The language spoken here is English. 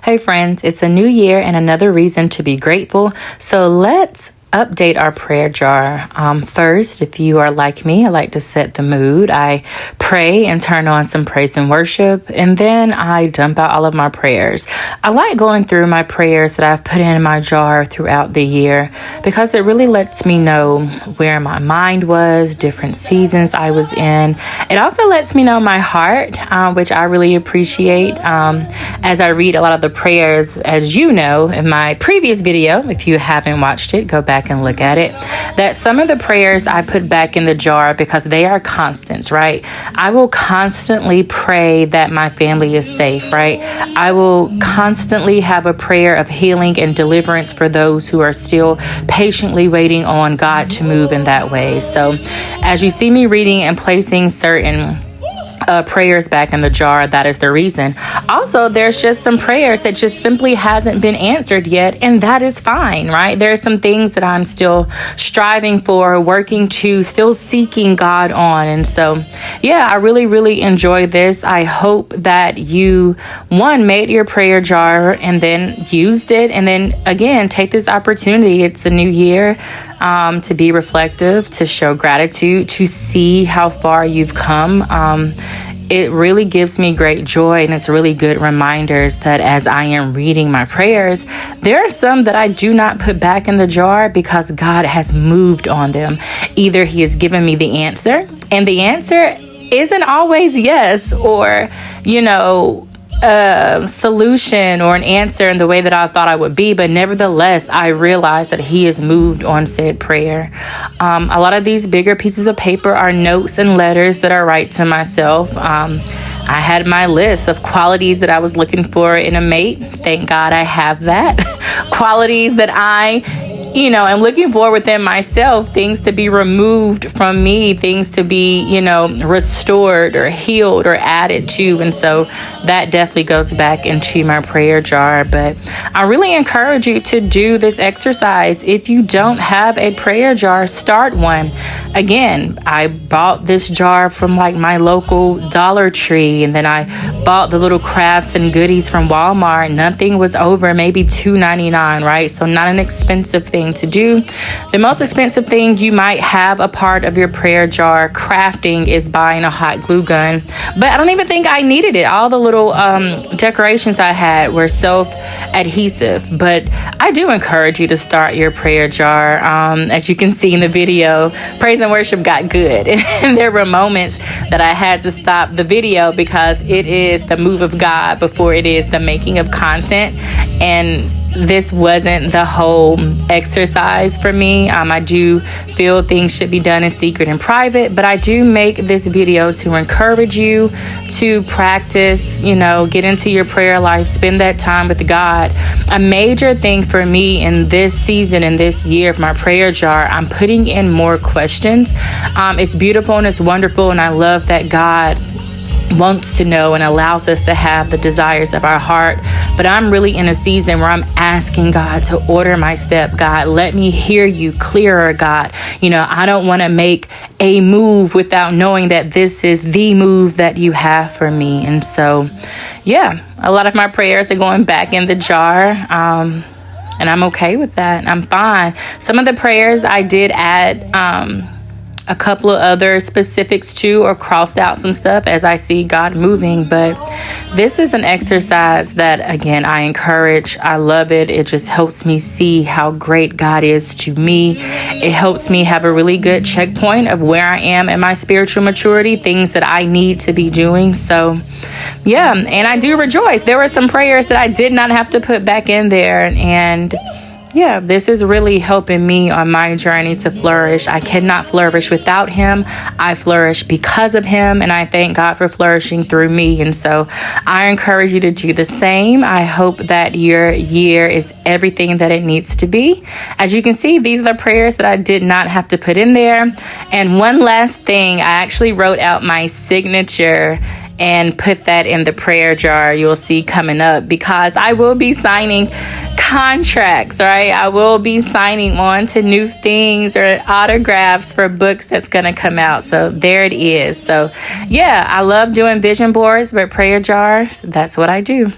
Hey friends, it's a new year and another reason to be grateful. So let's update our prayer jar. First, if you are like me, I like to set the mood. I pray and turn on some praise and worship, and then I dump out all of my prayers. I like going through my prayers that I've put in my jar throughout the year because it really lets me know where my mind was, different seasons I was in. It also lets me know my heart, which I really appreciate. As I read a lot of the prayers, as you know, in my previous video, if you haven't watched it, go back and look at it, that some of the prayers I put back in the jar because they are constants, right? I will constantly pray that my family is safe, right? I will constantly have a prayer of healing and deliverance for those who are still patiently waiting on God to move in that way. So as you see me reading and placing certain prayers back in the jar, that is the reason. Also, there's just some prayers that just simply hasn't been answered yet, and that is fine, right? There are some things that I'm still striving for, working to, still seeking God on. And so, yeah, I really enjoy this. I hope that you, one, made your prayer jar and then used it, and then again, take this opportunity. It's a new year. To be reflective, to show gratitude, to see how far you've come. It really gives me great joy, and it's really good reminders that as I am reading my prayers, there are some that I do not put back in the jar because God has moved on them. Either He has given me the answer, and the answer isn't always yes, or, a solution or an answer in the way that I thought I would be, but nevertheless, I realized that He has moved on said prayer. A lot of these bigger pieces of paper are notes and letters that I write to myself. I had my list of qualities that I was looking for in a mate. Thank God I have that. Qualities that I'm looking for within myself, things to be removed from me, things to be, restored or healed or added to. And so that definitely goes back into my prayer jar. But I really encourage you to do this exercise. If you don't have a prayer jar, start one. Again, I bought this jar from my local Dollar Tree, and then I bought the little crafts and goodies from Walmart. Nothing was over maybe $2.99, right? So not an expensive thing to do. The most expensive thing you might have a part of your prayer jar crafting is buying a hot glue gun, but I don't even think I needed it. All the little decorations I had were self-adhesive, but I do encourage you to start your prayer jar. As you can see in the video, praise and worship got good, and there were moments that I had to stop the video because it is the move of God before it is the making of content, and this wasn't the whole exercise for me. I do feel things should be done in secret and private, but I do make this video to encourage you to practice, get into your prayer life, spend that time with God. A major thing for me in this season, in this year of my prayer jar, I'm putting in more questions. It's beautiful and it's wonderful, and I love that God wants to know and allows us to have the desires of our heart. But I'm really in a season where I'm asking God to order my step. God, let me hear you clearer, God. I don't want to make a move without knowing that this is the move that you have for me. And so, yeah, a lot of my prayers are going back in the jar. And I'm okay with that. I'm fine. Some of the prayers I did add, a couple of other specifics too, or crossed out some stuff as I see God moving. But this is an exercise that, again, I encourage. I love it. It just helps me see how great God is to me. It helps me have a really good checkpoint of where I am in my spiritual maturity, things that I need to be doing. So, yeah, and I do rejoice. There were some prayers that I did not have to put back in there, and yeah, this is really helping me on my journey to flourish. I cannot flourish without Him. I flourish because of Him, and I thank God for flourishing through me. And so I encourage you to do the same. I hope that your year is everything that it needs to be. As you can see, these are the prayers that I did not have to put in there. And one last thing, I actually wrote out my signature and put that in the prayer jar you'll see coming up, because I will be signing contracts, right? I will be signing on to new things or autographs for books that's going to come out. So there it is. So yeah, I love doing vision boards, but prayer jars, that's what I do.